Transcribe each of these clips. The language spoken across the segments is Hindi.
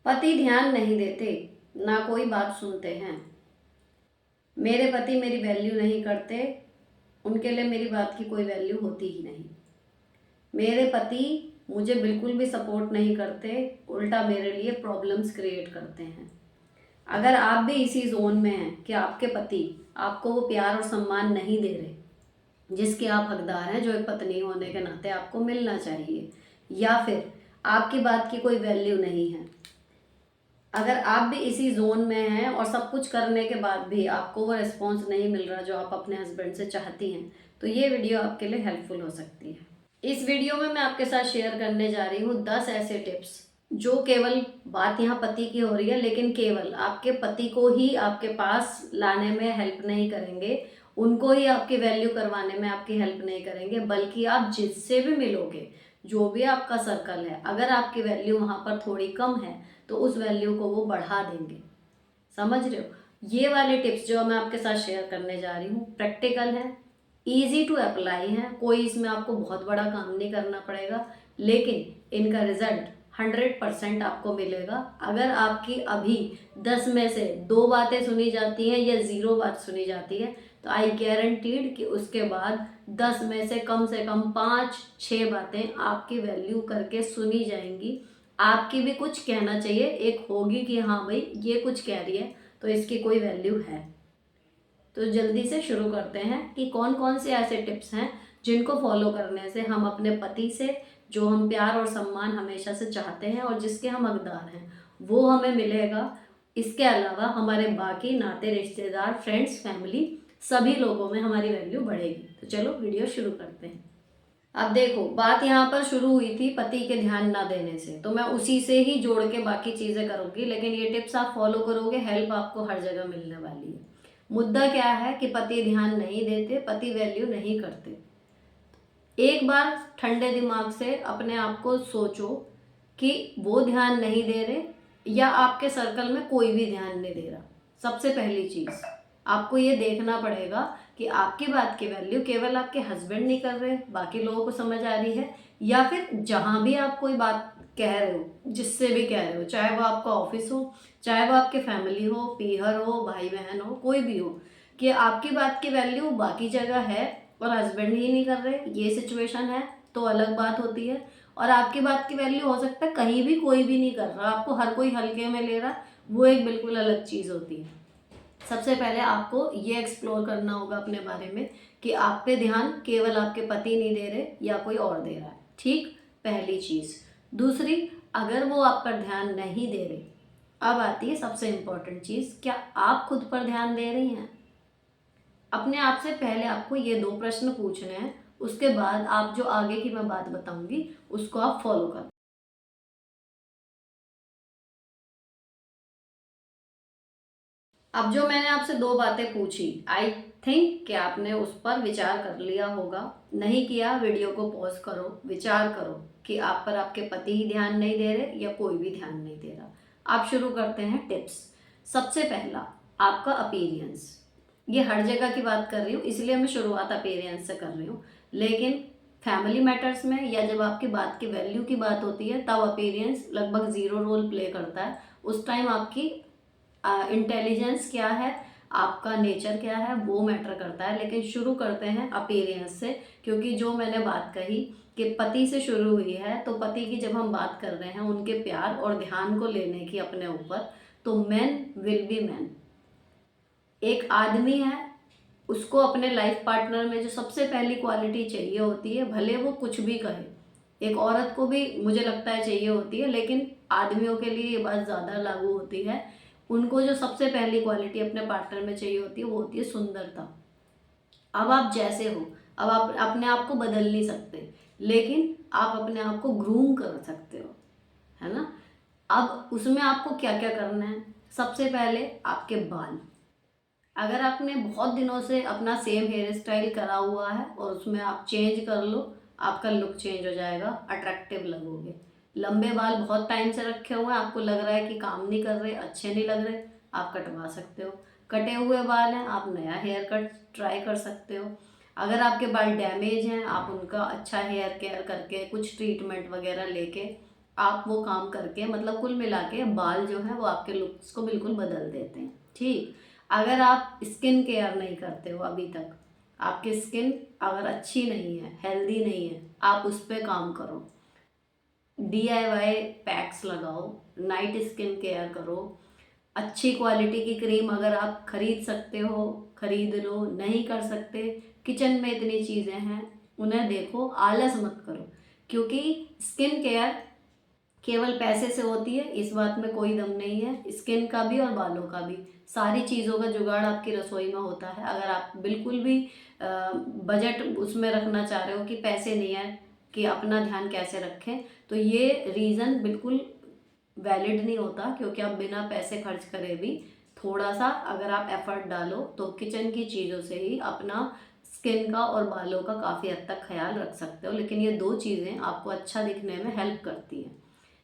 पति ध्यान नहीं देते, ना कोई बात सुनते हैं। मेरे पति मेरी वैल्यू नहीं करते, उनके लिए मेरी बात की कोई वैल्यू होती ही नहीं। मेरे पति मुझे बिल्कुल भी सपोर्ट नहीं करते, उल्टा मेरे लिए प्रॉब्लम्स क्रिएट करते हैं। अगर आप भी इसी जोन में हैं कि आपके पति आपको वो प्यार और सम्मान नहीं दे रहे जिसके आप हकदार हैं, जो एक पत्नी होने के नाते आपको मिलना चाहिए, या फिर आपकी बात की कोई वैल्यू नहीं है, अगर आप भी इसी जोन में हैं और सब कुछ करने के बाद भी आपको वो रिस्पॉन्स नहीं मिल रहा जो आप अपने हस्बैंड से चाहती हैं, तो ये वीडियो आपके लिए हेल्पफुल हो सकती है। इस वीडियो में मैं आपके साथ शेयर करने जा रही हूँ 10 ऐसे टिप्स जो केवल बात यहाँ पति की हो रही है, लेकिन केवल आपके पति को ही आपके पास लाने में हेल्प नहीं करेंगे, उनको ही आपकी वैल्यू करवाने में आपकी हेल्प नहीं करेंगे, बल्कि आप जिससे भी मिलोगे, जो भी आपका सर्कल है, अगर आपकी वैल्यू वहाँ पर थोड़ी कम है तो उस वैल्यू को वो बढ़ा देंगे। समझ रहे हो? ये वाले टिप्स जो मैं आपके साथ शेयर करने जा रही हूँ प्रैक्टिकल है, ईजी टू अप्लाई है, कोई इसमें आपको बहुत बड़ा काम नहीं करना पड़ेगा, लेकिन इनका रिजल्ट 100% आपको मिलेगा। अगर आपकी अभी 10 में से 2 बातें सुनी जाती हैं या 0 बात सुनी जाती है, तो आई गारंटीड कि उसके बाद 10 में से कम 5-6 बातें आपकी वैल्यू करके सुनी जाएंगी। आपकी भी कुछ कहना चाहिए एक होगी कि हाँ भाई ये कुछ कह रही है तो इसकी कोई वैल्यू है। तो जल्दी से शुरू करते हैं कि कौन कौन से ऐसे टिप्स हैं जिनको फॉलो करने से हम अपने पति से, जो हम प्यार और सम्मान हमेशा से चाहते हैं और जिसके हम हकदार हैं, वो हमें मिलेगा। इसके अलावा हमारे बाकी नाते रिश्तेदार, फ्रेंड्स, फैमिली, सभी लोगों में हमारी वैल्यू बढ़ेगी। तो चलो वीडियो शुरू करते हैं। अब देखो, बात यहाँ पर शुरू हुई थी पति के ध्यान ना देने से, तो मैं उसी से ही जोड़ के बाकी चीज़ें करूँगी, लेकिन ये टिप्स आप फॉलो करोगे, हेल्प आपको हर जगह मिलने वाली है। मुद्दा क्या है कि पति ध्यान नहीं देते, पति वैल्यू नहीं करते। एक बार ठंडे दिमाग से अपने आप को सोचो कि वो ध्यान नहीं दे रहे या आपके सर्कल में कोई भी ध्यान नहीं दे रहा। सबसे पहली चीज़ आपको ये देखना पड़ेगा कि आपकी बात की वैल्यू केवल आपके हस्बैंड नहीं कर रहे, बाकी लोगों को समझ आ रही है, या फिर जहाँ भी आप कोई बात कह रहे हो, जिससे भी कह रहे हो, चाहे वो आपका ऑफिस हो, चाहे वो आपके फैमिली हो, पीहर हो, भाई बहन हो, कोई भी हो, कि आपकी बात की वैल्यू बाकी जगह है और हस्बैंड ही नहीं कर रहे, ये सिचुएशन है तो अलग बात होती है। और आपकी बात की वैल्यू हो सकता है कहीं भी कोई भी नहीं कर रहा, आपको हर कोई हल्के में ले रहा, वो एक बिल्कुल अलग चीज़ होती है। सबसे पहले आपको ये एक्सप्लोर करना होगा अपने बारे में कि आप पे ध्यान केवल आपके पति नहीं दे रहे या कोई और दे रहा है। ठीक, पहली चीज़। दूसरी, अगर वो आप पर ध्यान नहीं दे रहे, अब आती है सबसे इम्पोर्टेंट चीज़, क्या आप खुद पर ध्यान दे रही हैं? अपने आप से पहले आपको ये 2 प्रश्न पूछने हैं, उसके बाद आप जो आगे की मैं बात बताऊंगी उसको आप फॉलो कर। अब जो मैंने आपसे 2 बातें पूछी, आई थिंक कि आपने उस पर विचार कर लिया होगा। नहीं किया, वीडियो को पॉज करो, विचार करो कि आप पर आपके पति ही ध्यान नहीं दे रहे या कोई भी ध्यान नहीं दे रहा। आप शुरू करते हैं टिप्स। सबसे पहला, आपका अपीयरेंस। ये हर जगह की बात कर रही हूँ, इसलिए मैं शुरुआत अपीयरेंस से कर रही हूँ, लेकिन फैमिली मैटर्स में या जब आपकी बात की वैल्यू की बात होती है तब अपीयरेंस लगभग 0 रोल प्ले करता है। उस टाइम आपकी इंटेलिजेंस क्या है, आपका नेचर क्या है, वो मैटर करता है। लेकिन शुरू करते हैं अपीयरेंस से, क्योंकि जो मैंने बात कही कि पति से शुरू हुई है, तो पति की जब हम बात कर रहे हैं उनके प्यार और ध्यान को लेने की अपने ऊपर, तो मैन विल बी मैन। एक आदमी है, उसको अपने लाइफ पार्टनर में जो सबसे पहली क्वालिटी चाहिए होती है, भले वो कुछ भी कहे, एक औरत को भी मुझे लगता है चाहिए होती है, लेकिन आदमियों के लिए ये बात ज़्यादा लागू होती है। उनको जो सबसे पहली क्वालिटी अपने पार्टनर में चाहिए होती है वो होती है सुंदरता। अब आप जैसे हो, अब आप अपने आप को बदल नहीं सकते, लेकिन आप अपने आप को ग्रूम कर सकते हो, है ना? अब उसमें आपको क्या क्या करना है? सबसे पहले आपके बाल। अगर आपने बहुत दिनों से अपना सेम हेयर स्टाइल करा हुआ है और उसमें आप चेंज कर लो, आपका लुक चेंज हो जाएगा, अट्रैक्टिव लगोगे। लंबे बाल बहुत टाइम से रखे हुए हैं, आपको लग रहा है कि काम नहीं कर रहे, अच्छे नहीं लग रहे, आप कटवा सकते हो। कटे हुए बाल हैं, आप नया हेयर कट ट्राई कर सकते हो। अगर आपके बाल डैमेज हैं, आप उनका अच्छा हेयर केयर करके कुछ ट्रीटमेंट वगैरह लेके आप वो काम करके मतलब कुल मिला के बाल जो है वो आपके लुक्स को बिल्कुल बदल देते हैं। ठीक, अगर आप स्किन केयर नहीं करते हो अभी तक, आपकी स्किन अगर अच्छी नहीं है, हेल्दी नहीं है, आप उस पर काम करो। DIY पैक्स लगाओ, नाइट स्किन केयर करो, अच्छी क्वालिटी की क्रीम अगर आप खरीद सकते हो खरीद लो, नहीं कर सकते, किचन में इतनी चीज़ें हैं, उन्हें देखो, आलस मत करो। क्योंकि स्किन केयर केवल पैसे से होती है इस बात में कोई दम नहीं है, स्किन का भी और बालों का भी, सारी चीज़ों का जुगाड़ आपकी रसोई में होता है। अगर आप बिल्कुल भी बजट उसमें रखना चाह रहे हो कि पैसे नहीं है कि अपना ध्यान कैसे रखें, तो ये रीज़न बिल्कुल वैलिड नहीं होता। क्योंकि आप बिना पैसे खर्च करे भी थोड़ा सा अगर आप एफर्ट डालो तो किचन की चीज़ों से ही अपना स्किन का और बालों का काफ़ी हद तक ख्याल रख सकते हो। लेकिन ये दो चीज़ें आपको अच्छा दिखने में हेल्प करती हैं।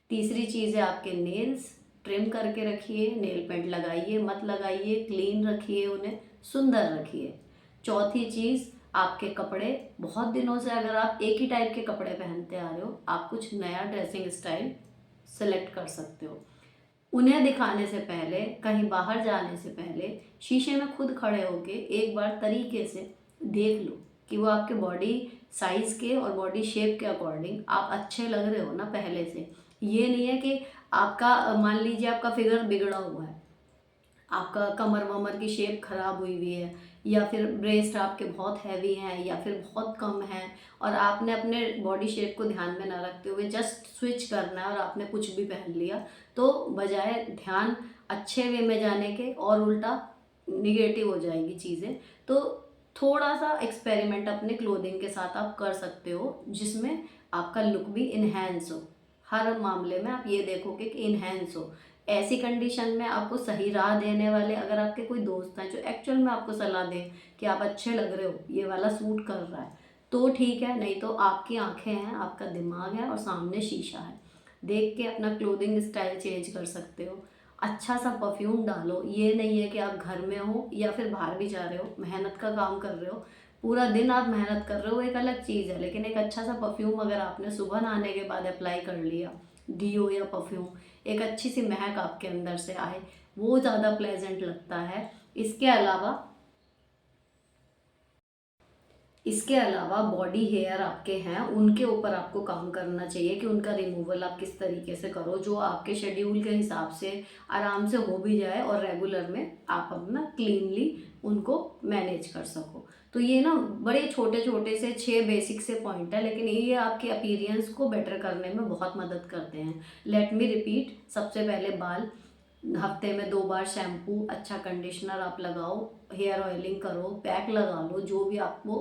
तीसरी चीज़ है आपके नेल्स, ट्रिम करके रखिए, नेल पेंट लगाइए मत लगाइए, क्लीन रखिए, उन्हें सुंदर रखिए। चौथी चीज़ आपके कपड़े, बहुत दिनों से अगर आप एक ही टाइप के कपड़े पहनते आ रहे हो, आप कुछ नया ड्रेसिंग स्टाइल सेलेक्ट कर सकते हो। उन्हें दिखाने से पहले, कहीं बाहर जाने से पहले शीशे में खुद खड़े होके एक बार तरीके से देख लो कि वो आपके बॉडी साइज़ के और बॉडी शेप के अकॉर्डिंग आप अच्छे लग रहे हो ना पहले से। ये नहीं है कि आपका मान लीजिए आपका फिगर बिगड़ा हुआ है, आपका कमर वमर की शेप खराब हुई हुई है, या फिर ब्रेस्ट आपके बहुत हैवी हैं या फिर बहुत कम हैं, और आपने अपने बॉडी शेप को ध्यान में ना रखते हुए जस्ट स्विच करना है और आपने कुछ भी पहन लिया, तो बजाय ध्यान अच्छे वे में जाने के और उल्टा निगेटिव हो जाएगी चीज़ें। तो थोड़ा सा एक्सपेरिमेंट अपने क्लोथिंग के साथ आप कर सकते हो जिसमें आपका लुक भी इन्हेंस हो। हर मामले में आप ये देखोगे कि इन्हेंस हो। ऐसी कंडीशन में आपको सही राह देने वाले अगर आपके कोई दोस्त हैं जो एक्चुअल में आपको सलाह दें कि आप अच्छे लग रहे हो, ये वाला सूट कर रहा है, तो ठीक है, नहीं तो आपकी आंखें हैं, आपका दिमाग है और सामने शीशा है, देख के अपना क्लोथिंग स्टाइल चेंज कर सकते हो। अच्छा सा परफ्यूम डालो, ये नहीं है कि आप घर में हो या फिर बाहर भी जा रहे हो, मेहनत का काम कर रहे हो, पूरा दिन आप मेहनत कर रहे हो, एक अलग चीज़ है, लेकिन एक अच्छा सा परफ्यूम अगर आपने सुबह नहाने के बाद अप्लाई कर लिया, डीओ या परफ्यूम, एक अच्छी सी महक आपके अंदर से आए, वो ज़्यादा प्लेजेंट लगता है। इसके अलावा बॉडी हेयर आपके हैं, उनके ऊपर आपको काम करना चाहिए कि उनका रिमूवल आप किस तरीके से करो जो आपके शेड्यूल के हिसाब से आराम से हो भी जाए और रेगुलर में आप अपना क्लीनली उनको मैनेज कर सको। तो ये ना बड़े छोटे छोटे से 6 बेसिक से पॉइंट है, लेकिन ये आपके अपीयरेंस को बेटर करने में बहुत मदद करते हैं। लेट मी रिपीट, सबसे पहले बाल, हफ्ते में 2 बार शैम्पू, अच्छा कंडीशनर आप लगाओ, हेयर ऑयलिंग करो, पैक लगा लो, जो भी आपको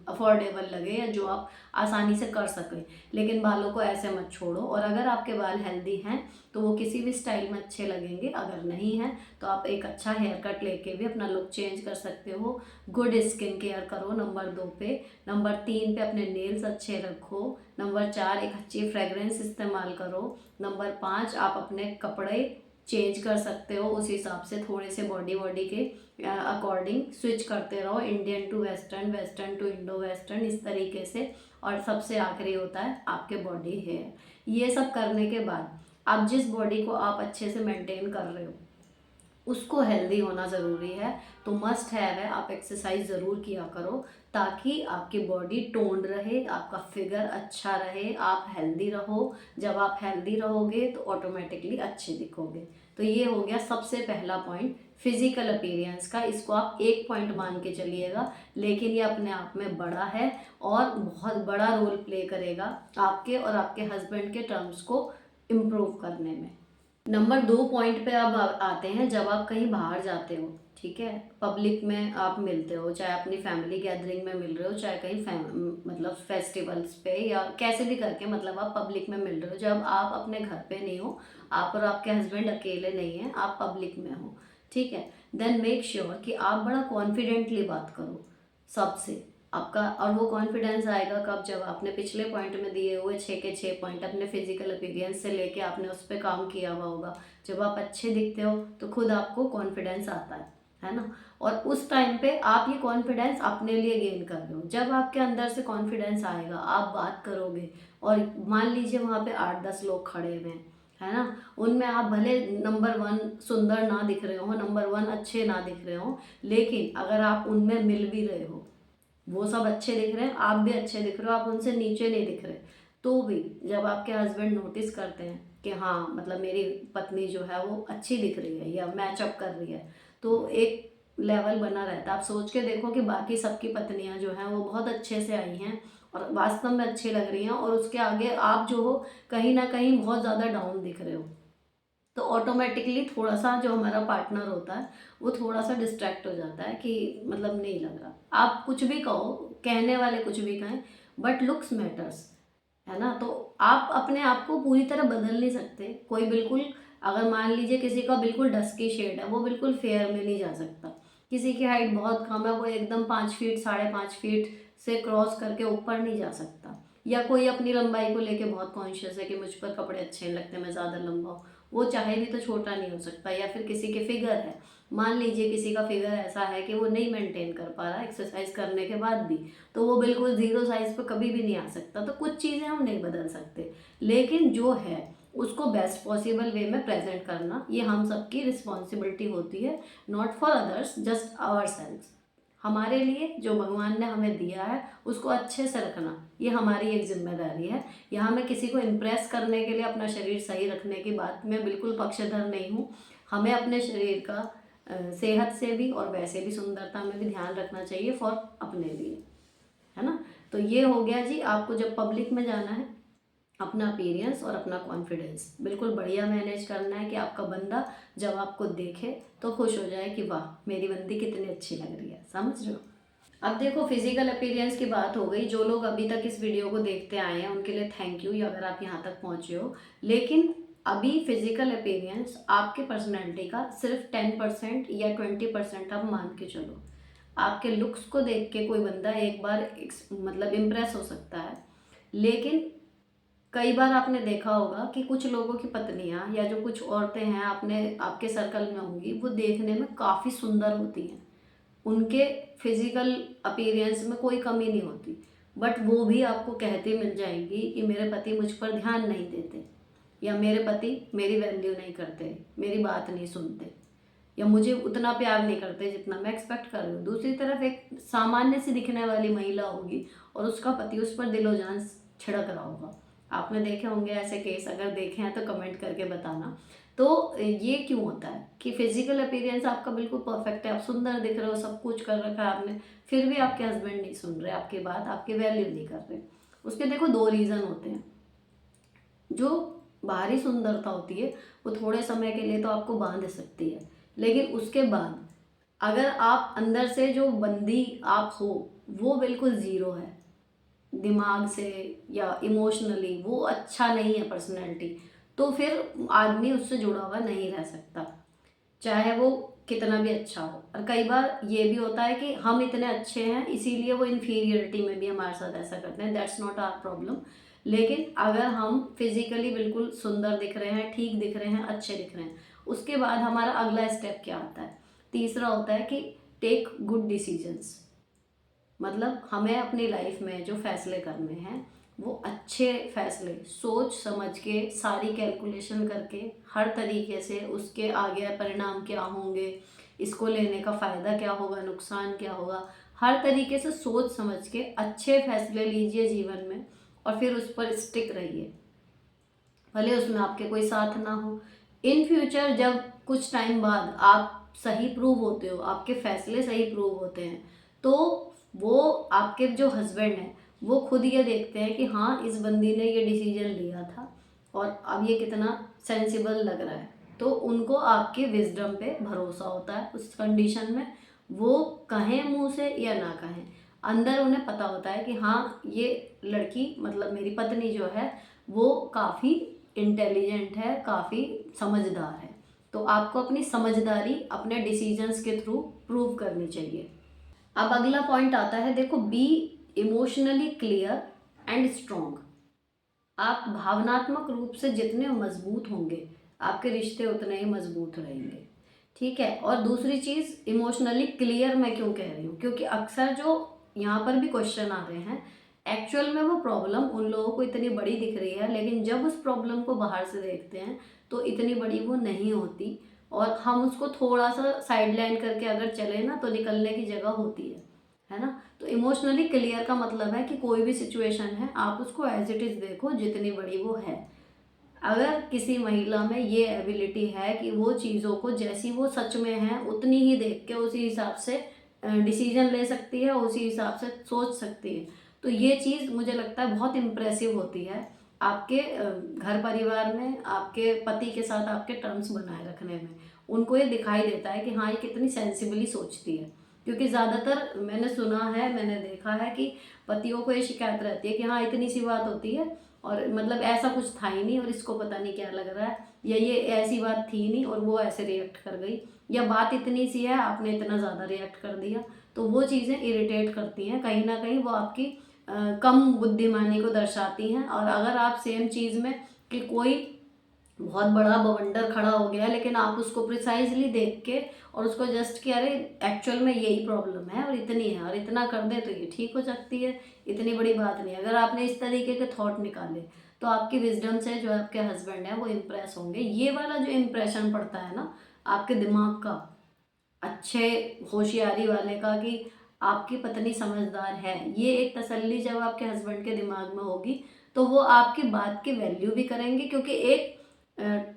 अफोर्डेबल लगे या जो आप आसानी से कर सकें, लेकिन बालों को ऐसे मत छोड़ो। और अगर आपके बाल हेल्दी हैं तो वो किसी भी स्टाइल में अच्छे लगेंगे, अगर नहीं हैं तो आप एक अच्छा हेयर कट लेके भी अपना लुक चेंज कर सकते हो। गुड स्किन केयर करो, नंबर 2 पे। नंबर 3 पे अपने नेल्स अच्छे रखो। नंबर 4 एक अच्छी फ्रेगरेंस इस्तेमाल करो। नंबर 5 आप अपने कपड़े चेंज कर सकते हो, उस हिसाब से थोड़े से बॉडी बॉडी के अकॉर्डिंग स्विच करते रहो, Indian to western, western to indo western, इस तरीके से। और सबसे आखिरी होता है आपके बॉडी हेयर। ये सब करने के बाद आप जिस बॉडी को आप अच्छे से मेंटेन कर रहे हो उसको हेल्दी होना ज़रूरी है, तो मस्ट है आप एक्सरसाइज ज़रूर किया करो ताकि आपकी बॉडी टोन्ड रहे, आपका फिगर अच्छा रहे, आप हेल्दी रहो। जब आप हेल्दी रहोगे तो ऑटोमेटिकली अच्छे दिखोगे। तो ये हो गया सबसे पहला पॉइंट फिजिकल अपीयरेंस का, इसको आप एक पॉइंट मान के चलिएगा, लेकिन ये अपने आप में बड़ा है और बहुत बड़ा रोल प्ले करेगा आपके और आपके हस्बैंड के टर्म्स को इम्प्रूव करने में। नंबर 2 पॉइंट पे अब आते हैं, जब आप कहीं बाहर जाते हो, ठीक है, पब्लिक में आप मिलते हो, चाहे अपनी फैमिली गैदरिंग में मिल रहे हो, चाहे कहीं मतलब फेस्टिवल्स पे या कैसे भी करके, मतलब आप पब्लिक में मिल रहे हो, जब आप अपने घर पे नहीं हो, आप और आपके हस्बैंड अकेले नहीं हैं, आप पब्लिक में हो, ठीक है, देन मेक श्योर कि आप बड़ा कॉन्फिडेंटली बात करो सबसे। आपका और वो कॉन्फिडेंस आएगा कब, जब आपने पिछले पॉइंट में दिए हुए 6 के 6 पॉइंट अपने फिजिकल अपीयरेंस से लेके आपने उस पर काम किया हुआ होगा। जब आप अच्छे दिखते हो तो खुद आपको कॉन्फिडेंस आता है ना। और उस टाइम पे आप ये कॉन्फिडेंस अपने लिए गेन कर रहे हो। जब आपके अंदर से कॉन्फिडेंस आएगा, आप बात करोगे और मान लीजिए वहाँ पे 8-10 लोग खड़े हुए हैं, है ना, उनमें आप भले नंबर 1 सुंदर ना दिख रहे हो, नंबर 1 अच्छे ना दिख रहे हो, लेकिन अगर आप उनमें मिल भी रहे हो, वो सब अच्छे दिख रहे हैं, आप भी अच्छे दिख रहे हो, आप उनसे नीचे नहीं दिख रहे, तो भी जब आपके हस्बैंड नोटिस करते हैं कि हाँ मतलब मेरी पत्नी जो है वो अच्छी दिख रही है या मैचअप कर रही है, तो एक लेवल बना रहता है। आप सोच के देखो कि बाकी सबकी पत्नियां जो हैं वो बहुत अच्छे से आई हैं और वास्तव में अच्छी लग रही हैं, और उसके आगे आप जो हो कहीं ना कहीं बहुत ज़्यादा डाउन दिख रहे हो, तो ऑटोमेटिकली थोड़ा सा जो हमारा पार्टनर होता है वो थोड़ा सा डिस्ट्रैक्ट हो जाता है कि मतलब नहीं लग रहा। आप कुछ भी कहो, कहने वाले कुछ भी कहें, बट लुक्स मैटर्स, है ना। तो आप अपने आप को पूरी तरह बदल नहीं सकते। कोई बिल्कुल, अगर मान लीजिए किसी का बिल्कुल डस्की शेड है, वो बिल्कुल फेयर में नहीं जा सकता। किसी की हाइट बहुत कम है, वो एकदम 5 फीट 5.5 फीट से क्रॉस करके ऊपर नहीं जा सकता। या कोई अपनी लंबाई को लेके बहुत कॉन्शियस है कि मुझ पर कपड़े अच्छे नहीं लगते, मैं ज़्यादा लंबा हूँ, वो चाहे भी तो छोटा नहीं हो सकता। या फिर किसी के फिगर है, मान लीजिए किसी का फिगर ऐसा है कि वो नहीं मेंटेन कर पा रहा एक्सरसाइज करने के बाद भी, तो वो बिल्कुल ज़ीरो साइज पर कभी भी नहीं आ सकता। तो कुछ चीज़ें हम नहीं बदल सकते, लेकिन जो है उसको बेस्ट पॉसिबल वे में प्रेजेंट करना ये हम सबकी रिस्पॉन्सिबिलिटी होती है, not for others, just our self. हमारे लिए जो भगवान ने हमें दिया है उसको अच्छे से रखना ये हमारी एक जिम्मेदारी है। यहाँ मैं किसी को इम्प्रेस करने के लिए अपना शरीर सही रखने की बात में बिल्कुल पक्षधर नहीं हूँ। हमें अपने शरीर का सेहत से भी और वैसे भी सुंदरता में भी ध्यान रखना चाहिए फॉर अपने लिए, है ना। तो ये हो गया जी, आपको जब पब्लिक में जाना है अपना अपीयरेंस और अपना कॉन्फिडेंस बिल्कुल बढ़िया मैनेज करना है कि आपका बंदा जब आपको देखे तो खुश हो जाए कि वाह मेरी बंदी कितनी अच्छी लग रही है, समझ रहे हो। अब देखो फिजिकल अपीयरेंस की बात हो गई। जो लोग अभी तक इस वीडियो को देखते आए हैं उनके लिए थैंक यू, या अगर आप यहाँ तक पहुँचे हो। लेकिन अभी फिजिकल अपीयरेंस आपके पर्सनैलिटी का सिर्फ 10% या 20% आप मान के चलो। आपके लुक्स को देख के कोई बंदा एक बार मतलब इम्प्रेस हो सकता है, लेकिन कई बार आपने देखा होगा कि कुछ लोगों की पत्नियां या जो कुछ औरतें हैं आपने आपके सर्कल में होंगी, वो देखने में काफ़ी सुंदर होती हैं, उनके फिजिकल अपीयरेंस में कोई कमी नहीं होती, बट वो भी आपको कहती मिल जाएंगी कि मेरे पति मुझ पर ध्यान नहीं देते, या मेरे पति मेरी वैल्यू नहीं करते, मेरी बात नहीं सुनते, या मुझे उतना प्यार नहीं करते जितना मैं एक्सपेक्ट कर रही हूँ। दूसरी तरफ एक सामान्य सी दिखने वाली महिला होगी और उसका पति उस पर दिलो जान छिड़क रहा होगा। आपने देखे होंगे ऐसे केस, अगर देखे हैं तो कमेंट करके बताना। तो ये क्यों होता है कि फिजिकल अपीयरेंस आपका बिल्कुल परफेक्ट है, आप सुंदर दिख रहे हो, सब कुछ कर रखा है आपने, फिर भी आपके हस्बैंड नहीं सुन रहे आपकी बात, आपकी वैल्यू नहीं कर रहे। उसके देखो 2 रीज़न होते हैं। जो बाहरी सुंदरता होती है वो थोड़े समय के लिए तो आपको बांध सकती है, लेकिन उसके बाद अगर आप अंदर से जो बंदी आप हो वो बिल्कुल ज़ीरो है, दिमाग से या इमोशनली वो अच्छा नहीं है पर्सनैलिटी, तो फिर आदमी उससे जुड़ा हुआ नहीं रह सकता, चाहे वो कितना भी अच्छा हो। और कई बार ये भी होता है कि हम इतने अच्छे हैं इसीलिए वो इन्फीरियरिटी में भी हमारे साथ ऐसा करते हैं, दैट्स नॉट आवर प्रॉब्लम। लेकिन अगर हम फिजिकली बिल्कुल सुंदर दिख रहे हैं, ठीक दिख रहे हैं, अच्छे दिख रहे हैं, उसके बाद हमारा अगला स्टेप क्या आता है? तीसरा होता है कि टेक गुड डिसीजंस। मतलब हमें अपनी लाइफ में जो फैसले करने हैं वो अच्छे फैसले सोच समझ के, सारी कैलकुलेशन करके, हर तरीके से उसके आगे परिणाम क्या होंगे, इसको लेने का फ़ायदा क्या होगा, नुकसान क्या होगा, हर तरीके से सोच समझ के अच्छे फैसले लीजिए जीवन में, और फिर उस पर स्टिक रहिए, भले उसमें आपके कोई साथ ना हो। इन फ्यूचर जब कुछ टाइम बाद आप सही प्रूव होते हो, आपके फैसले सही प्रूव होते हैं, तो वो आपके जो हस्बैंड हैं वो खुद ये देखते हैं कि हाँ इस बंदी ने ये डिसीजन लिया था और अब ये कितना सेंसिबल लग रहा है, तो उनको आपके विजडम पे भरोसा होता है उस कंडीशन में। वो कहें मुंह से या ना कहें, अंदर उन्हें पता होता है कि हाँ ये लड़की मतलब मेरी पत्नी जो है वो काफ़ी इंटेलिजेंट है, काफ़ी समझदार है। तो आपको अपनी समझदारी अपने डिसीजंस के थ्रू प्रूव करनी चाहिए। अब अगला पॉइंट आता है, देखो, B emotionally clear and strong. आप भावनात्मक रूप से जितने मजबूत होंगे आपके रिश्ते उतने ही मजबूत रहेंगे, ठीक है। और दूसरी चीज़, इमोशनली क्लियर मैं क्यों कह रही हूँ, क्योंकि अक्सर जो यहाँ पर भी क्वेश्चन आ रहे हैं एक्चुअल में वो प्रॉब्लम उन लोगों को इतनी बड़ी दिख रही है, लेकिन जब उस प्रॉब्लम को बाहर से देखते हैं तो इतनी बड़ी वो नहीं होती, और हम उसको थोड़ा सा साइड लाइन करके अगर चले ना तो निकलने की जगह होती है ना। तो इमोशनली क्लियर का मतलब है कि कोई भी सिचुएशन है आप उसको एज इट इज़ देखो जितनी बड़ी वो है। अगर किसी महिला में ये एबिलिटी है कि वो चीज़ों को जैसी वो सच में है उतनी ही देख के उसी हिसाब से डिसीजन ले सकती है, उसी हिसाब से सोच सकती है, तो ये चीज़ मुझे लगता है बहुत इम्प्रेसिव होती है आपके घर परिवार में, आपके पति के साथ आपके टर्म्स बनाए रखने में। उनको ये दिखाई देता है कि हाँ ये कितनी सेंसिबली सोचती है, क्योंकि ज़्यादातर मैंने सुना है, मैंने देखा है कि पतियों को ये शिकायत रहती है कि हाँ इतनी सी बात होती है और मतलब ऐसा कुछ था ही नहीं और इसको पता नहीं क्या लग रहा है, या ये ऐसी बात थी नहीं और वो ऐसे रिएक्ट कर गई, या बात इतनी सी है आपने इतना ज़्यादा रिएक्ट कर दिया। तो वो चीज़ें इरिटेट करती हैं, कहीं ना कहीं वो आपकी कम बुद्धिमानी को दर्शाती हैं। और अगर आप सेम चीज़ में कि कोई बहुत बड़ा बवंडर खड़ा हो गया लेकिन आप उसको प्रिसाइजली देख के और उसको जस्ट कि अरे एक्चुअल में यही प्रॉब्लम है और इतनी है और इतना कर दे तो ये ठीक हो सकती है, इतनी बड़ी बात नहीं है, अगर आपने इस तरीके के थॉट निकाले तो आपकी विजडम से जो आपके हस्बैंड है वो इम्प्रेस होंगे। ये वाला जो इम्प्रेशन पड़ता है ना आपके दिमाग का, अच्छे होशियारी वाले का, कि आपकी पत्नी समझदार है, ये एक तसल्ली जब आपके हस्बैंड के दिमाग में होगी तो वो आपकी बात की वैल्यू भी करेंगे, क्योंकि एक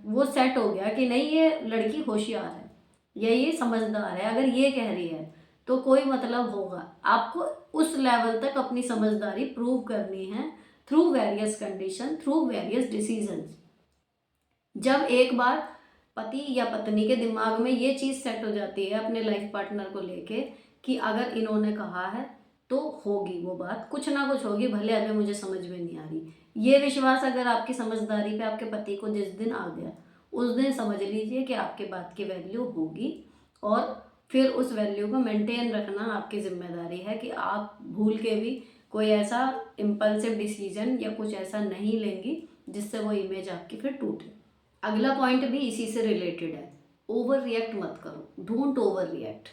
वो सेट हो गया कि नहीं ये लड़की होशियार है या ये समझदार है, अगर ये कह रही है तो कोई मतलब होगा। आपको उस लेवल तक अपनी समझदारी प्रूव करनी है through various condition, through various decisions. जब एक बार पति या पत्नी के दिमाग में ये चीज़ सेट हो जाती है अपने लाइफ पार्टनर को लेके कि अगर इन्होंने कहा है तो होगी वो बात, कुछ ना कुछ होगी, भले अभी मुझे समझ में नहीं आ रही, ये विश्वास अगर आपकी समझदारी पे आपके पति को जिस दिन आ गया उस दिन समझ लीजिए कि आपके बात की वैल्यू होगी। और फिर उस वैल्यू को मेंटेन रखना आपकी जिम्मेदारी है कि आप भूल के भी कोई ऐसा इम्पल्सिव डिसीजन या कुछ ऐसा नहीं लेंगी जिससे वो इमेज आपकी फिर टूटे। अगला पॉइंट भी इसी से रिलेटेड है, ओवर रिएक्ट मत करो, डोंट ओवर रिएक्ट।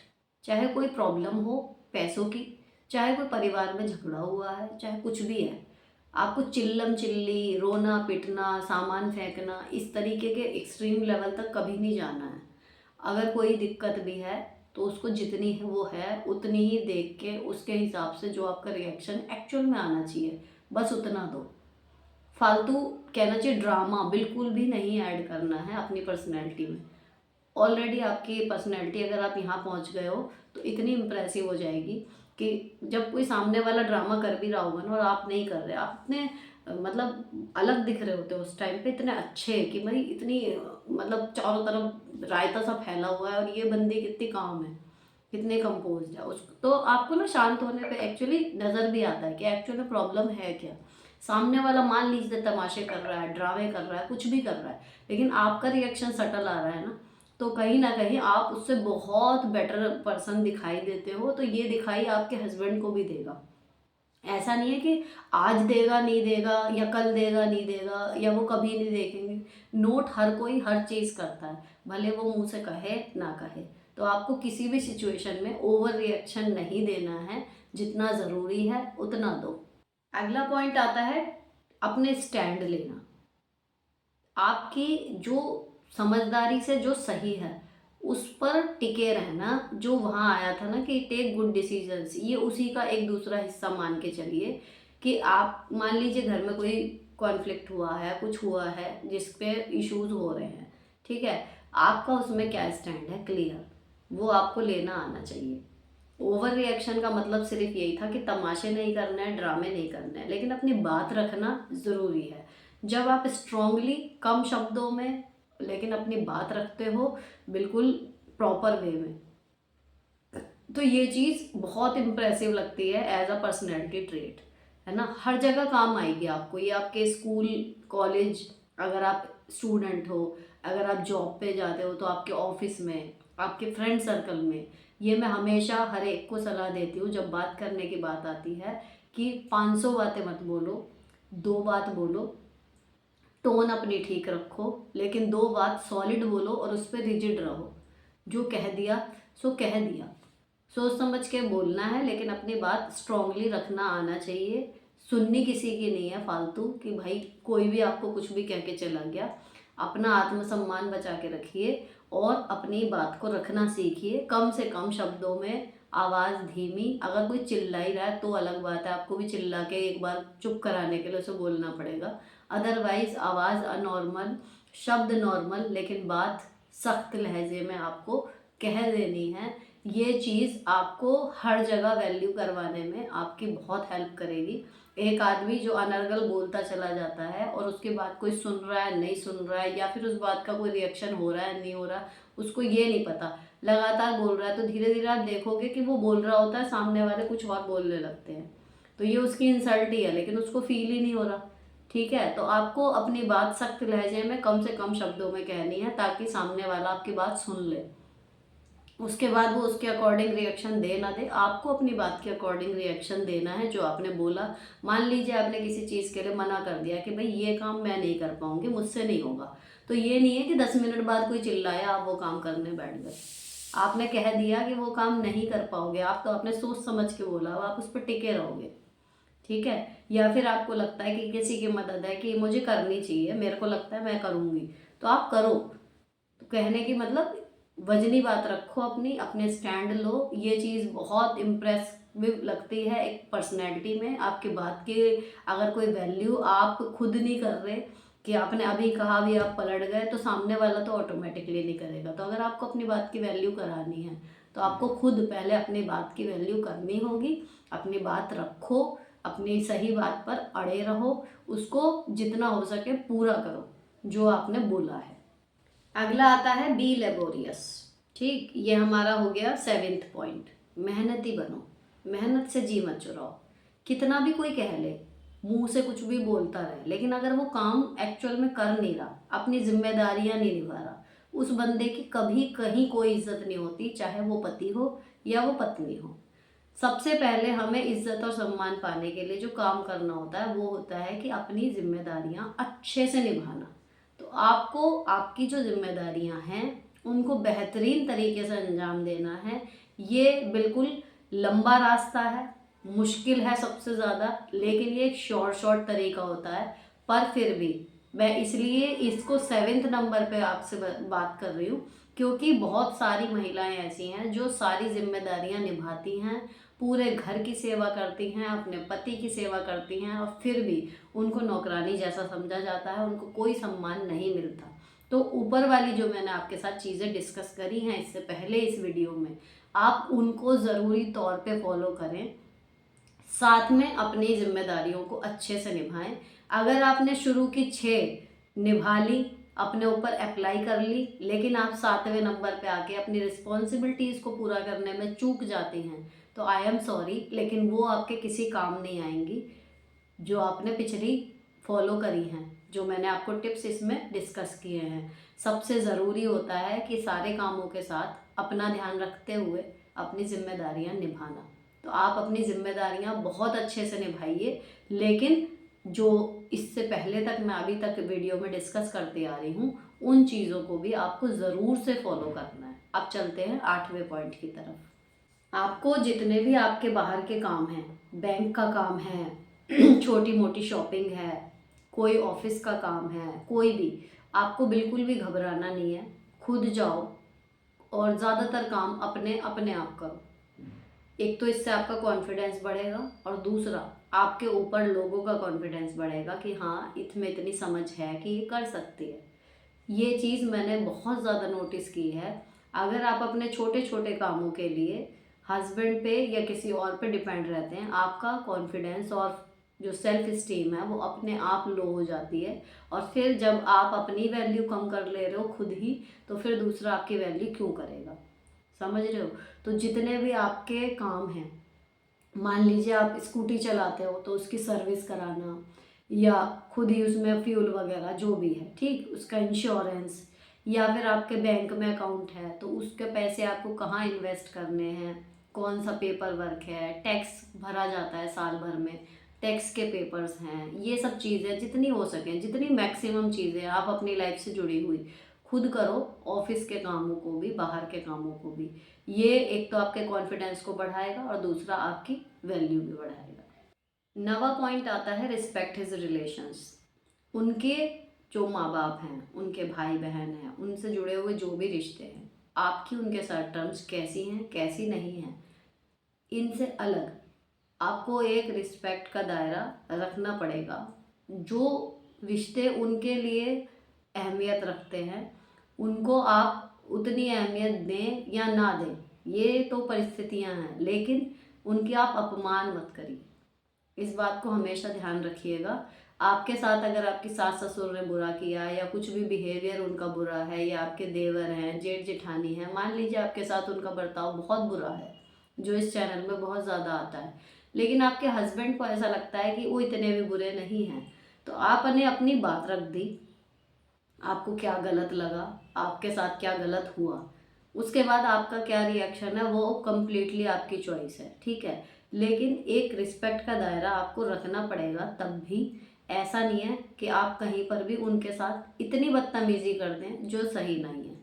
चाहे कोई प्रॉब्लम हो पैसों की, चाहे कोई परिवार में झगड़ा हुआ है, चाहे कुछ भी है, आपको चिल्लम चिल्ली, रोना पिटना, सामान फेंकना, इस तरीके के एक्सट्रीम लेवल तक कभी नहीं जाना है। अगर कोई दिक्कत भी है तो उसको जितनी है वो है उतनी ही देख के उसके हिसाब से जो आपका रिएक्शन एक्चुअल में आना चाहिए बस उतना दो। फालतू कहना चाहिए ड्रामा बिल्कुल भी नहीं ऐड करना है अपनी पर्सनैलिटी में। ऑलरेडी आपकी पर्सनैलिटी अगर आप यहाँ पहुँच गए हो तो इतनी इम्प्रेसिव हो जाएगी कि जब कोई सामने वाला ड्रामा कर भी रहा होगा ना और आप नहीं कर रहे, आप इतने मतलब अलग दिख रहे होते हो उस टाइम पे, इतने अच्छे कि भाई इतनी मतलब चारों तरफ रायता सा फैला हुआ है और ये बंदी कितनी काम है, कितने कंपोज है उस, तो आपको ना शांत होने पे एक्चुअली नज़र भी आता है कि एक्चुअली प्रॉब्लम है क्या। सामने वाला मान लीजिए तमाशे कर रहा है, ड्रामे कर रहा है, कुछ भी कर रहा है, लेकिन आपका रिएक्शन सटल आ रहा है ना, तो कहीं ना कहीं आप उससे बहुत बेटर पर्सन दिखाई देते हो। तो ये दिखाई आपके हस्बैंड को भी देगा। ऐसा नहीं है कि आज देगा नहीं देगा या कल देगा नहीं देगा या वो कभी नहीं देखेंगे। नोट हर कोई हर चीज़ करता है, भले वो मुंह से कहे ना कहे। तो आपको किसी भी सिचुएशन में ओवर रिएक्शन नहीं देना है, जितना ज़रूरी है उतना दो। अगला पॉइंट आता है अपने स्टैंड लेना। आपकी जो समझदारी से जो सही है उस पर टिके रहना। जो वहाँ आया था ना कि टेक गुड डिसीजंस, ये उसी का एक दूसरा हिस्सा मान के चलिए कि आप मान लीजिए घर में कोई कॉन्फ्लिक्ट हुआ है, कुछ हुआ है जिस पे इश्यूज हो रहे हैं, ठीक है, आपका उसमें क्या स्टैंड है क्लियर, वो आपको लेना आना चाहिए। ओवर रिएक्शन का मतलब सिर्फ यही था कि तमाशे नहीं करना है, ड्रामे नहीं करना है, लेकिन अपनी बात रखना ज़रूरी है। जब आप स्ट्रांगली कम शब्दों में लेकिन अपनी बात रखते हो बिल्कुल प्रॉपर वे में, तो ये चीज़ बहुत इम्प्रेसिव लगती है एज अ पर्सनैलिटी ट्रेट, है ना। हर जगह काम आएगी आपको ये, आपके स्कूल कॉलेज, अगर आप स्टूडेंट हो, अगर आप जॉब पे जाते हो तो आपके ऑफिस में, आपके फ्रेंड सर्कल में। ये मैं हमेशा हर एक को सलाह देती हूँ जब बात करने की बात आती है कि 500 बातें मत बोलो, 2 बात बोलो, टोन अपनी ठीक रखो, लेकिन 2 बात सॉलिड बोलो और उस पर रिजिड रहो। जो कह दिया सो कह दिया, सोच समझ के बोलना है, लेकिन अपनी बात स्ट्रांगली रखना आना चाहिए। सुननी किसी की नहीं है फालतू कि भाई कोई भी आपको कुछ भी कह के चला गया। अपना आत्मसम्मान बचा के रखिए और अपनी बात को रखना सीखिए। कम से कम शब्दों में, आवाज़ धीमी, अगर कोई चिल्ला ही रहा है तो अलग बात है, आपको भी चिल्ला के एक बार चुप कराने के लिए उसे बोलना पड़ेगा। अदरवाइज आवाज़ अनॉर्मल, शब्द नॉर्मल, लेकिन बात सख्त लहजे में आपको कह देनी है। ये चीज़ आपको हर जगह वैल्यू करवाने में आपकी बहुत हेल्प करेगी। एक आदमी जो अनर्गल बोलता चला जाता है और उसके बाद कोई सुन रहा है नहीं सुन रहा है, या फिर उस बात का कोई रिएक्शन हो रहा है नहीं हो रहा, उसको ये नहीं पता, लगातार बोल रहा है, तो धीरे धीरे आप देखोगे कि वो बोल रहा होता है, सामने वाले कुछ और बोलने लगते हैं, तो ये उसकी इंसल्ट ही है, लेकिन उसको फील ही नहीं हो रहा। ठीक है, तो आपको अपनी बात सख्त लहजे में कम से कम शब्दों में कहनी है ताकि सामने वाला आपकी बात सुन ले। उसके बाद वो उसके अकॉर्डिंग रिएक्शन दे ना दे, आपको अपनी बात के अकॉर्डिंग रिएक्शन देना है जो आपने बोला। मान लीजिए आपने किसी चीज़ के लिए मना कर दिया कि भाई ये काम मैं नहीं कर पाऊंगी, मुझसे नहीं होगा, तो ये नहीं है कि 10 मिनट बाद कोई चिल्लाया आप वो काम करने बैठ गए। आपने कह दिया कि वो काम नहीं कर पाओगे आप, तो आपने सोच समझ के बोला, अब आप उस पर टिके रहोगे। ठीक है, या फिर आपको लगता है कि किसी की मदद है कि मुझे करनी चाहिए, मेरे को लगता है मैं करूँगी, तो आप करो। तो कहने की मतलब वजनी बात रखो, अपनी अपने स्टैंड लो। ये चीज़ बहुत इम्प्रेसिव लगती है एक पर्सनैलिटी में, आपकी बात की अगर कोई वैल्यू आप खुद नहीं कर रहे कि आपने अभी कहा भी आप पलट गए, तो सामने वाला तो ऑटोमेटिकली नहीं करेगा। तो अगर आपको अपनी बात की वैल्यू करानी है तो आपको खुद पहले अपनी बात की वैल्यू करनी होगी। अपनी बात रखो, अपनी सही बात पर अड़े रहो, उसको जितना हो सके पूरा करो जो आपने बोला है। अगला आता है बी लेबोरियस। ठीक, ये हमारा हो गया 7th पॉइंट। मेहनती बनो, मेहनत से जी मत चुराओ। कितना भी कोई कह ले, मुंह से कुछ भी बोलता रहे, लेकिन अगर वो काम एक्चुअल में कर नहीं रहा, अपनी जिम्मेदारियां नहीं निभा रहा, उस बंदे की कभी कहीं कोई इज्जत नहीं होती, चाहे वो पति हो या वो पत्नी हो। सबसे पहले हमें इज्जत और सम्मान पाने के लिए जो काम करना होता है वो होता है कि अपनी जिम्मेदारियां अच्छे से निभाना। तो आपको आपकी जो जिम्मेदारियां हैं उनको बेहतरीन तरीके से अंजाम देना है। ये बिल्कुल लंबा रास्ता है, मुश्किल है सबसे ज़्यादा, लेकिन ये एक शॉर्ट तरीका होता है। पर फिर भी मैं इसलिए इसको 7th नंबर पे आपसे बात कर रही हूँ, क्योंकि बहुत सारी महिलाएं ऐसी हैं जो सारी जिम्मेदारियां निभाती हैं, पूरे घर की सेवा करती हैं, अपने पति की सेवा करती हैं, और फिर भी उनको नौकरानी जैसा समझा जाता है, उनको कोई सम्मान नहीं मिलता। तो ऊपर वाली जो मैंने आपके साथ चीज़ें डिस्कस करी हैं इससे पहले इस वीडियो में, आप उनको ज़रूरी तौर पे फॉलो करें, साथ में अपनी जिम्मेदारियों को अच्छे से निभाएं। अगर आपने शुरू की 6 निभा ली, अपने ऊपर अप्लाई कर ली, लेकिन आप 7वें नंबर पे आके अपनी रिस्पॉन्सिबिलिटीज़ को पूरा करने में चूक जाती हैं, तो आई एम सॉरी, लेकिन वो आपके किसी काम नहीं आएंगी जो आपने पिछली फॉलो करी हैं, जो मैंने आपको टिप्स इसमें डिस्कस किए हैं। सबसे ज़रूरी होता है कि सारे कामों के साथ अपना ध्यान रखते हुए अपनी जिम्मेदारियां निभाना। तो आप अपनी जिम्मेदारियां बहुत अच्छे से निभाइए, लेकिन जो इससे पहले तक मैं अभी तक वीडियो में डिस्कस करते आ रही हूँ उन चीज़ों को भी आपको ज़रूर से फॉलो करना है। अब चलते हैं 8वें पॉइंट की तरफ। आपको जितने भी आपके बाहर के काम हैं, बैंक का काम है, छोटी मोटी शॉपिंग है, कोई ऑफिस का काम है, कोई भी, आपको बिल्कुल भी घबराना नहीं है। खुद जाओ और ज़्यादातर काम अपने अपने आप करो। एक तो इससे आपका कॉन्फिडेंस बढ़ेगा, और दूसरा आपके ऊपर लोगों का कॉन्फिडेंस बढ़ेगा कि हाँ इसमें इतनी समझ है कि ये कर सकती है। ये चीज़ मैंने बहुत ज़्यादा नोटिस की है। अगर आप अपने छोटे छोटे कामों के लिए हस्बैंड पे या किसी और पे डिपेंड रहते हैं, आपका कॉन्फिडेंस और जो सेल्फ इस्टीम है वो अपने आप लो हो जाती है। और फिर जब आप अपनी वैल्यू कम कर ले रहे हो खुद ही, तो फिर दूसरा आपकी वैल्यू क्यों करेगा। समझ रहे हो। तो जितने भी आपके काम हैं, मान लीजिए आप स्कूटी चलाते हो तो उसकी सर्विस कराना, या खुद ही उसमें फ्यूल वगैरह जो भी है, ठीक, उसका इंश्योरेंस, या फिर आपके बैंक में अकाउंट है तो उसके पैसे आपको कहाँ इन्वेस्ट करने हैं, कौन सा पेपर वर्क है, टैक्स भरा जाता है साल भर में, टैक्स के पेपर्स हैं, ये सब चीज़ें जितनी हो सकें, जितनी मैक्सिमम चीज़ें आप अपनी लाइफ से जुड़ी हुई खुद करो। ऑफिस के कामों को भी, बाहर के कामों को भी। ये एक तो आपके कॉन्फिडेंस को बढ़ाएगा और दूसरा आपकी वैल्यू भी बढ़ाएगा। नवा पॉइंट आता है रिस्पेक्ट हिज रिलेशंस। उनके जो माँ बाप हैं, उनके भाई बहन हैं, उनसे जुड़े हुए जो भी रिश्ते हैं, आपकी उनके साथ टर्म्स कैसी हैं कैसी नहीं हैं, इनसे अलग आपको एक रिस्पेक्ट का दायरा रखना पड़ेगा। जो रिश्ते उनके लिए अहमियत रखते हैं उनको आप उतनी अहमियत दें या ना दें, ये तो परिस्थितियां हैं, लेकिन उनकी आप अपमान मत करिए। इस बात को हमेशा ध्यान रखिएगा। आपके साथ अगर आपकी सास ससुर ने बुरा किया या कुछ भी बिहेवियर उनका बुरा है, या आपके देवर हैं, जेठ जेठानी हैं, मान लीजिए आपके साथ उनका बर्ताव बहुत बुरा है, जो इस चैनल में बहुत ज़्यादा आता है, लेकिन आपके हस्बैंड को ऐसा लगता है कि वो इतने भी बुरे नहीं हैं, तो आपने अपनी बात रख दी, आपको क्या गलत लगा, आपके साथ क्या गलत हुआ, उसके बाद आपका क्या रिएक्शन है वो कम्प्लीटली आपकी चॉइस है, ठीक है। लेकिन एक रिस्पेक्ट का दायरा आपको रखना पड़ेगा। तब भी ऐसा नहीं है कि आप कहीं पर भी उनके साथ इतनी बदतमीजी कर दें जो सही नहीं है।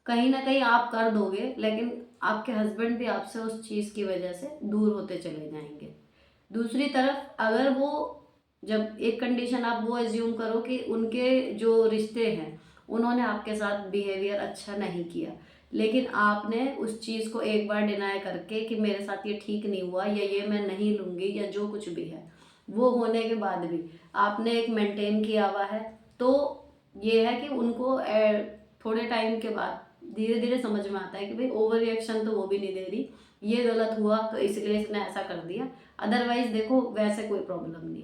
कहीं ना कहीं आप कर दोगे, लेकिन आपके हस्बैंड भी आपसे उस चीज़ की वजह से दूर होते चले जाएंगे। दूसरी तरफ अगर वो, जब एक कंडीशन आप वो एज्यूम करो कि उनके जो रिश्ते हैं उन्होंने आपके साथ बिहेवियर अच्छा नहीं किया, लेकिन आपने उस चीज़ को एक बार डिनाई करके कि मेरे साथ ये ठीक नहीं हुआ या ये मैं नहीं लूँगी या जो कुछ भी है, वो होने के बाद भी आपने एक मेंटेन किया हुआ है, तो ये है कि उनको थोड़े टाइम के बाद धीरे धीरे समझ में आता है कि भाई ओवर रिएक्शन तो वो भी नहीं दे रही, ये गलत हुआ तो इसलिए इसने ऐसा कर दिया, अदरवाइज देखो वैसे कोई प्रॉब्लम नहीं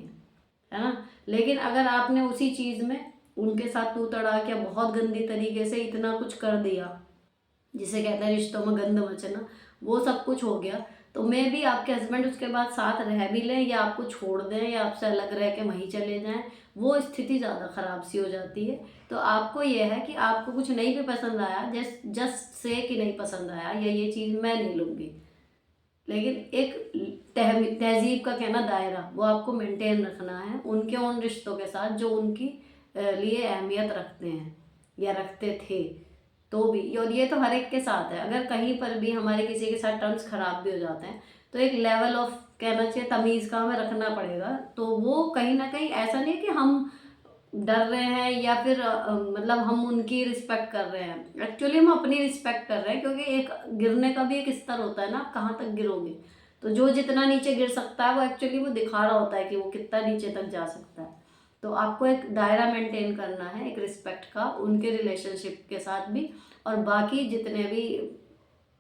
है ना। लेकिन अगर आपने उसी चीज़ में उनके साथ तू तड़ाक या बहुत गंदी तरीके से इतना कुछ कर दिया, जिसे कहते हैं रिश्तों में गंद मचना, वो सब कुछ हो गया, तो मे भी आपके हस्बैंड उसके बाद साथ रह भी लें या आपको छोड़ दें या आपसे अलग रह के वहीं चले जाएं, वो स्थिति ज़्यादा ख़राब सी हो जाती है। तो आपको ये है कि आपको कुछ नहीं भी पसंद आया, जस्ट से कि नहीं पसंद आया या ये चीज़ मैं नहीं लूँगी, लेकिन एक तहजीब का कहना दायरा वो आपको मेंटेन रखना है उनके उन रिश्तों के साथ जो उनकी लिए अहमियत रखते हैं या रखते थे। तो भी, और ये तो हर एक के साथ है, अगर कहीं पर भी हमारे किसी के साथ टर्म्स खराब भी हो जाते हैं तो एक लेवल ऑफ कहना चाहिए तमीज़ का हमें रखना पड़ेगा। तो वो कहीं ना कहीं ऐसा नहीं है कि हम डर रहे हैं या फिर मतलब हम उनकी रिस्पेक्ट कर रहे हैं, एक्चुअली हम अपनी रिस्पेक्ट कर रहे हैं, क्योंकि एक गिरने का भी एक स्तर होता है ना, आप कहाँ तक गिरोगे, तो जो जितना नीचे गिर सकता है वो एक्चुअली वो दिखा रहा होता है कि वो कितना नीचे तक जा सकता है। तो आपको एक दायरा मेंटेन करना है एक रिस्पेक्ट का उनके रिलेशनशिप के साथ भी, और बाकी जितने भी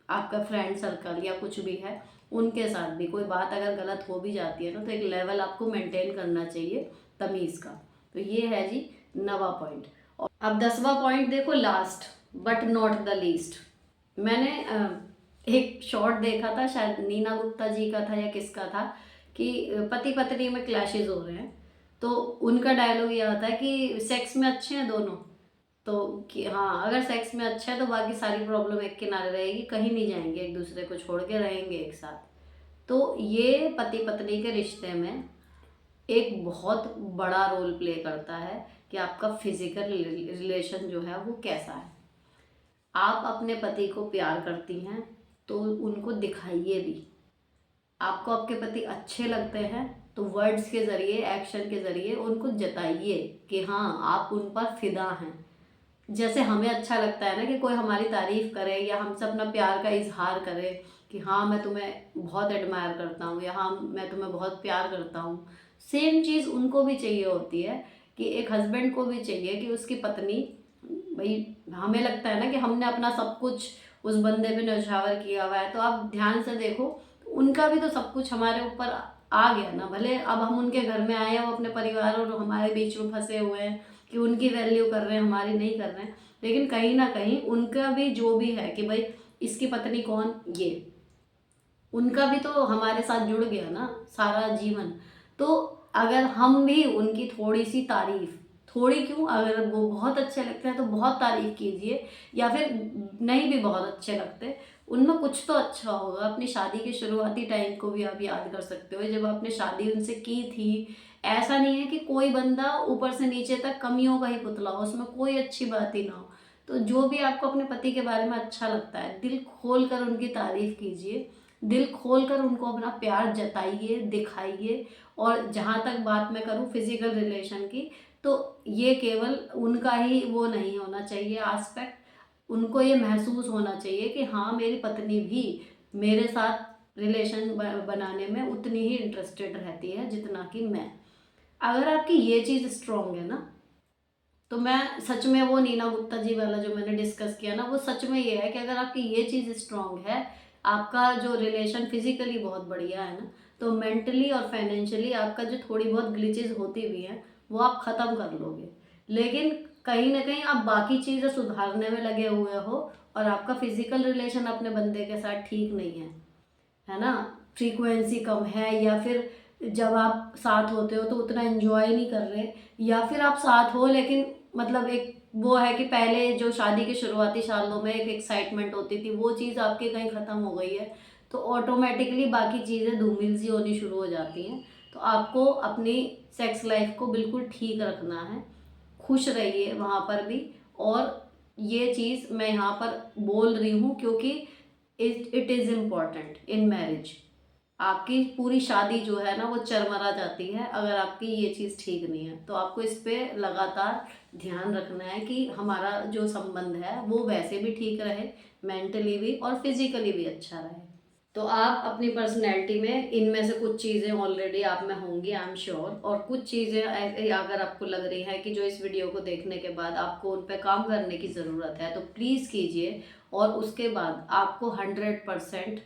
आपका फ्रेंड सर्कल या कुछ भी है उनके साथ भी कोई बात अगर गलत हो भी जाती है ना, तो एक लेवल आपको मेंटेन करना चाहिए तमीज़ का। तो ये है जी नवा पॉइंट। और अब 10वां पॉइंट देखो, last but not the least. मैंने एक शॉर्ट देखा था, शायद नीना गुप्ता जी का था या किसका था, कि पति पत्नी में क्लैशेस हो रहे हैं, तो उनका डायलॉग ये आता है कि सेक्स में अच्छे हैं दोनों, तो कि हाँ अगर सेक्स में अच्छा है तो बाकी सारी प्रॉब्लम एक किनारे रहेगी, कहीं नहीं जाएंगे, एक दूसरे को छोड़ के रहेंगे एक साथ। तो ये पति पत्नी के रिश्ते में एक बहुत बड़ा रोल प्ले करता है कि आपका फिजिकल रिलेशन जो है वो कैसा है। आप अपने पति को प्यार करती हैं तो उनको दिखाइए भी। आपको आपके पति अच्छे लगते हैं तो वर्ड्स के ज़रिए, एक्शन के ज़रिए उनको जताइए कि हाँ आप उन पर फिदा हैं। जैसे हमें अच्छा लगता है ना कि कोई हमारी तारीफ़ करे या हमसे अपना प्यार का इजहार करे कि हाँ मैं तुम्हें बहुत एडमायर करता हूँ या हाँ मैं तुम्हें बहुत प्यार करता हूँ, सेम चीज़ उनको भी चाहिए होती है कि एक हस्बैंड को भी चाहिए कि उसकी पत्नी, भाई हमें लगता है ना कि हमने अपना सब कुछ उस बंदे पे न्यौछावर किया हुआ है, तो आप ध्यान से देखो उनका भी तो सब कुछ हमारे ऊपर आ गया ना। भले अब हम उनके घर में आए हैं, वो अपने परिवार और हमारे बीच में फंसे हुए हैं कि उनकी वैल्यू कर रहे हैं हमारी नहीं कर रहे हैं, लेकिन कहीं ना कहीं उनका भी जो भी है कि भाई इसकी पत्नी कौन, ये उनका भी तो हमारे साथ जुड़ गया ना सारा जीवन। तो अगर हम भी उनकी थोड़ी सी तारीफ, थोड़ी क्यों, अगर वो बहुत अच्छे लगते हैं तो बहुत तारीफ कीजिए, या फिर नहीं भी बहुत अच्छे लगते, उनमें कुछ तो अच्छा होगा। अपनी शादी के शुरुआती टाइम को भी आप याद कर सकते हो जब आपने शादी उनसे की थी। ऐसा नहीं है कि कोई बंदा ऊपर से नीचे तक कमियों का ही पुतला हो, उसमें कोई अच्छी बात ही ना हो। तो जो भी आपको अपने पति के बारे में अच्छा लगता है, दिल खोल कर उनकी तारीफ कीजिए, दिल खोल कर उनको अपना प्यार जताइए, दिखाइए, और जहाँ तक बात मैं करूँ फिजिकल रिलेशन की, तो ये केवल उनका ही वो नहीं होना चाहिए एस्पेक्ट, उनको ये महसूस होना चाहिए कि हाँ मेरी पत्नी भी मेरे साथ रिलेशन बनाने में उतनी ही इंटरेस्टेड रहती है जितना कि मैं। अगर आपकी ये चीज़ स्ट्रांग है ना, तो मैं सच में वो नीना गुप्ता जी वाला जो मैंने डिस्कस किया ना, वो सच में ये है कि अगर आपकी ये चीज़ स्ट्रांग है, आपका जो रिलेशन फिजिकली बहुत बढ़िया है ना, तो मेंटली और फाइनेंशियली आपका जो थोड़ी बहुत ग्लिचेस होती भी हैं वो आप ख़त्म कर लोगे। लेकिन कहीं ना कहीं आप बाकी चीज़ें सुधारने में लगे हुए हो और आपका फिजिकल रिलेशन अपने बंदे के साथ ठीक नहीं है ना, फ्रीक्वेंसी कम है, या फिर जब आप साथ होते हो तो उतना एंजॉय नहीं कर रहे, या फिर आप साथ हो लेकिन मतलब एक वो है कि पहले जो शादी के शुरुआती सालों में एक एक्साइटमेंट होती थी वो चीज़ आपके कहीं ख़त्म हो गई है, तो ऑटोमेटिकली बाकी चीज़ें धूमिल सी होनी शुरू हो जाती हैं। तो आपको अपनी सेक्स लाइफ को बिल्कुल ठीक रखना है, खुश रहिए वहाँ पर भी। और ये चीज़ मैं यहाँ पर बोल रही हूँ क्योंकि it is important in marriage. आपकी पूरी शादी जो है ना वो चरमरा जाती है अगर आपकी ये चीज़ ठीक नहीं है। तो आपको इस पे लगातार ध्यान रखना है कि हमारा जो संबंध है वो वैसे भी ठीक रहे, मेंटली भी और फिजिकली भी अच्छा रहे। तो आप अपनी पर्सनैलिटी में इनमें से कुछ चीज़ें ऑलरेडी आप में होंगी, आई एम श्योर, और कुछ चीज़ें ऐसे अगर आपको लग रही है कि जो इस वीडियो को देखने के बाद आपको उन पर काम करने की ज़रूरत है तो प्लीज़ कीजिए। और उसके बाद आपको 100%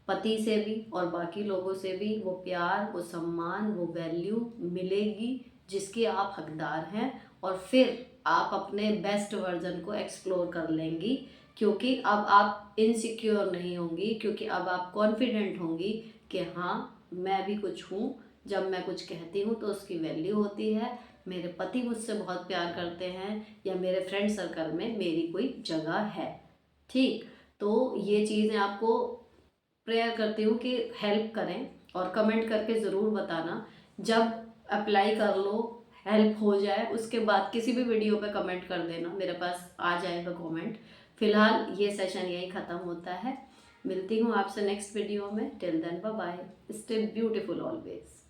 पति से भी और बाकी लोगों से भी वो प्यार, वो सम्मान, वो वैल्यू मिलेगी जिसकी आप हकदार हैं। और फिर आप अपने बेस्ट वर्जन को एक्सप्लोर कर लेंगी, क्योंकि अब आप इनसिक्योर नहीं होंगी, क्योंकि अब आप कॉन्फिडेंट होंगी कि हाँ मैं भी कुछ हूँ, जब मैं कुछ कहती हूँ तो उसकी वैल्यू होती है, मेरे पति मुझसे बहुत प्यार करते हैं, या मेरे फ्रेंड सर्कल में मेरी कोई जगह है। ठीक, तो ये चीज़ें आपको प्रेयर करती हूँ कि हेल्प करें, और कमेंट करके ज़रूर बताना। जब अप्लाई कर लो, हेल्प हो जाए, उसके बाद किसी भी वीडियो पे कमेंट कर देना, मेरे पास आ जाएगा कमेंट। फिलहाल ये सेशन यही ख़त्म होता है। मिलती हूँ आपसे नेक्स्ट वीडियो में। Till then bye bye, stay beautiful always.